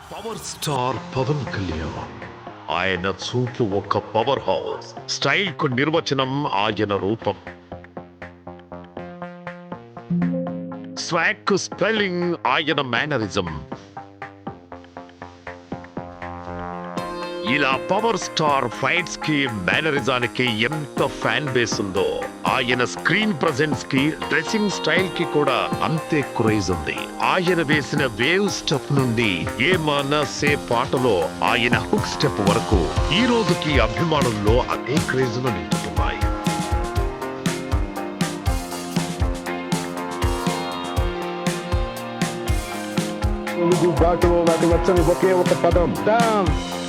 Power star Pawan Kalyan. ఆయన చూపు ఒక పవర్ హౌస్. స్టైల్ కు నిర్వచనం ఆయన రూపం. స్వాగ్ కు స్పెల్లింగ్ ఆయన మేనరిజం. ఇలా పవర్ స్టార్ ఫైట్స్ కి మేనరిజానికి ఎంత ఫ్యాన్ బేస్ ఉందో ఆయన స్క్రీన్ ప్రెజెన్స్ కి డ్రెస్సింగ్ స్టైల్ కి కూడా అంతే క్రేజ్ ఉంది. ఆయన వేసిన వేవ్ స్టెప్ నుండి ఏ మనసే పాటలో ఆయన హుక్ స్టెప్ వరకు ఈ రోజుకి అభిమానుల్లో అదే క్రేజ్ ను నింపుతున్నాయి. ఒకే ఒక పదం.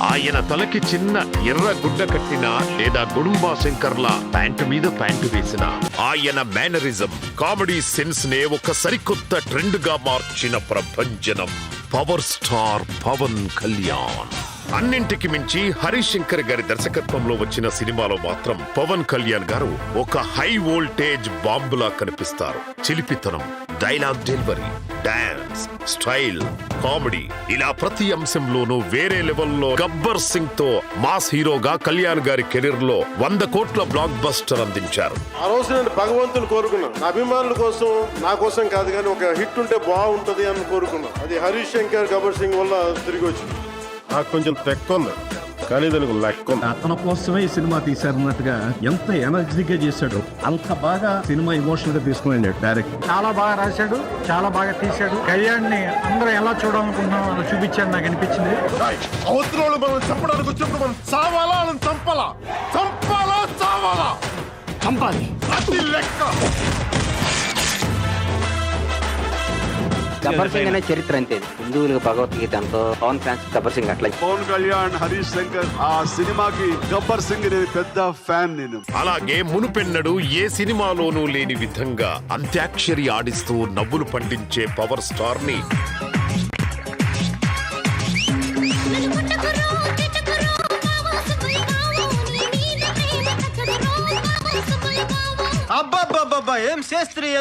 ఆయన తలకి చిన్న ఎర్ర గుడ్డ కట్టిన లేదా గుడుంబా శంకర్ల ప్యాంటు మీద ప్యాంటు వేసిన ఆయన మేనరిజం కామెడీ సెన్స్ నే ఒక సరికొత్త ట్రెండ్ గా మార్చిన ప్రభంజనం పవర్ స్టార్ పవన్ కళ్యాణ్. అన్నింటికి మించి హరీష్ శంకర్ గారి దర్శకత్వంలో వచ్చిన సినిమాలో మాత్రం పవన్ కళ్యాణ్ గారు ఒక హై వోల్టేజ్ బాంబులా కనిపిస్తారు. చిలిపితనం, dialogue delivery, dance, style, comedy ఇలా ప్రతి అంశంలోనూ వేరే లెవెల్లో గబ్బర్ సింగ్ తో మాస్ హీరోగా కళ్యాణ్ గారి కెరీర్ లో 100 కోట్ల బ్లాక్ బస్టర్ అందించారు. ఆ రోజు నేను భగవంతుని కోరుకున్నాను. నా అభిమానుల కోసం, నా కోసం కాదు కానీ ఒక హిట్ ఉంటే బాగుంటది అని కోరుకున్నాను. అది హరీష్ శంకర్ గబ్బర్ సింగ్ వల్ల తిరిగి వచ్చింది. నాకు కొంచెం తెక్క ఉంది కానీ దానికి లెక్క ఉంది. అతని కోసమే ఈ సినిమా తీశారన్నట్టుగా ఎంత ఎనర్జీగా చేశాడు. అంత బాగా సినిమా ఎమోషనల్ గా తీసుకుని డైరెక్ట్ చాలా బాగా రాశాడు, చాలా బాగా తీశాడు. కళ్యాణ్ని అందరూ ఎలా చూడాలనుకుంటున్నాం అని చూపించాడు నాకు అనిపించింది. అవతల మనం చంపడానికి వచ్చినప్పుడు మనం చావాలా అని చంపాలా, చంపాలా చావాలా, చంపాలి అది లెక్క. గబ్బర్ సింగ్ అనే చరిత్ర అంతే. హిందువులకు భగవద్గీత అంతో పవన్ ఫ్యాన్స్ గబ్బర్ సింగ్ అట్లా. పవన్ కళ్యాణ్, హరీష్ శంకర్ ఆ సినిమాకి గబ్బర్ సింగ్ నేను పెద్ద ఫ్యాన్. నేను అలాగే మునుపెన్నడు ఏ సినిమాలోనూ లేని విధంగా అంత్యాక్షరి ఆడిస్తూ నవ్వులు పండించే పవర్ స్టార్ ని అబ్బాబ్బాబ్బా ఏం చేస్త్రీ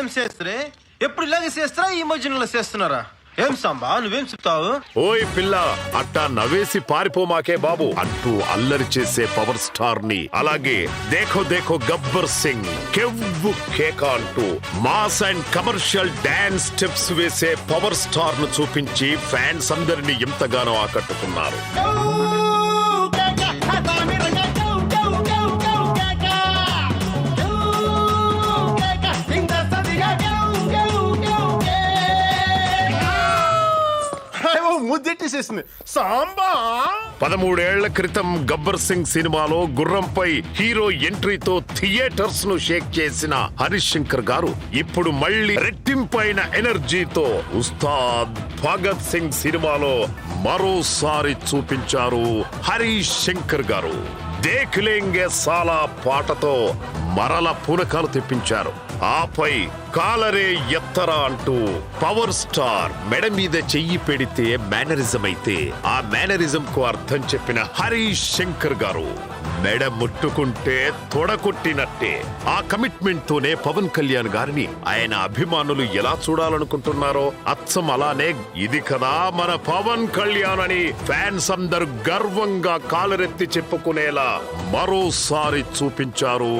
ఎప్పుడు ఇలాగే చేస్తారా? ఈ మధ్యలో చేస్తున్నారా? ఏం సాంబా నువ్వేం చెప్తావు? ఓయ్ పిల్ల అట్టా నవ్వేసి పారిపోమాకే బాబు అంటూ అల్లరి చేసే పవర్ స్టార్ ని, అలాగే దేఖో దేఖో గబ్బర్ సింగ్, కెవ్వు కేక అంటూ mass and commercial dance steps వేసే పవర్ స్టార్ ను చూపించి ఫ్యాన్స్ అందరినీ ఎంతగానో ఆకట్టుకున్నారు. ముద్దెట్టేసేసింది సాంబా. 13 ఏళ్ల క్రితం గబ్బర్ సింగ్ సినిమాలో గుర్రంపై హీరో ఎంట్రీతో థియేటర్స్ ను షేక్ చేసిన హరీష్ శంకర్ గారు ఇప్పుడు మళ్ళీ రెట్టింపైన ఎనర్జీతో ఉస్తాద్ భగత్ సింగ్ సినిమాలో మరోసారి చూపించారు హరీష్ శంకర్ గారు. దేఖ్ లేంగే సాలా పాటతో మరల పూనకాలు తెప్పించారు. ఆపై కాలరే ఎత్తరా అంటూ పవర్ స్టార్ మెడ మీద చెయ్యి పెడితే మేనరిజం అయితే ఆ మేనరిజం కు అర్థం చెప్పిన హరీష్ శంకర్ గారు మెడ ముట్టుకుంటే తొడకొట్టినట్టే. ఆ కమిట్మెంట్ తోనే పవన్ కళ్యాణ్ గారిని ఆయన అభిమానులు ఎలా చూడాలనుకుంటున్నారో అచ్చం అలానే ఇది కదా మన పవన్ కళ్యాణ్ అని ఫ్యాన్స్ అందరూ గర్వంగా కాలరెత్తి చెప్పుకునేలా మరోసారి చూపించారు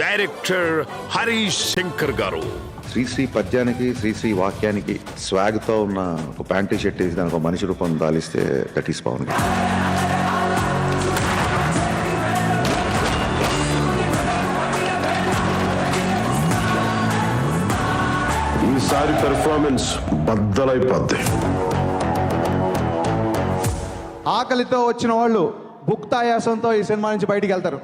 డైరెక్టర్ హరీష్ శంకర్ గారు. శ్రీశ్రీ పద్యానికి, శ్రీశ్రీ వాక్యానికి స్వాగ్ తో ఉన్న ఒక ప్యాంటీ షర్ట్ వేసి దానికి ఒక మనిషి రూపం దాలిస్తే దట్ ఈస్ పవన్. ఈసారి పెర్ఫార్మెన్స్ బద్దలైపోద్ది. ఆకలితో వచ్చిన వాళ్ళు భుక్తాయాసంతో ఈ సినిమా నుంచి బయటికి వెళ్తారు.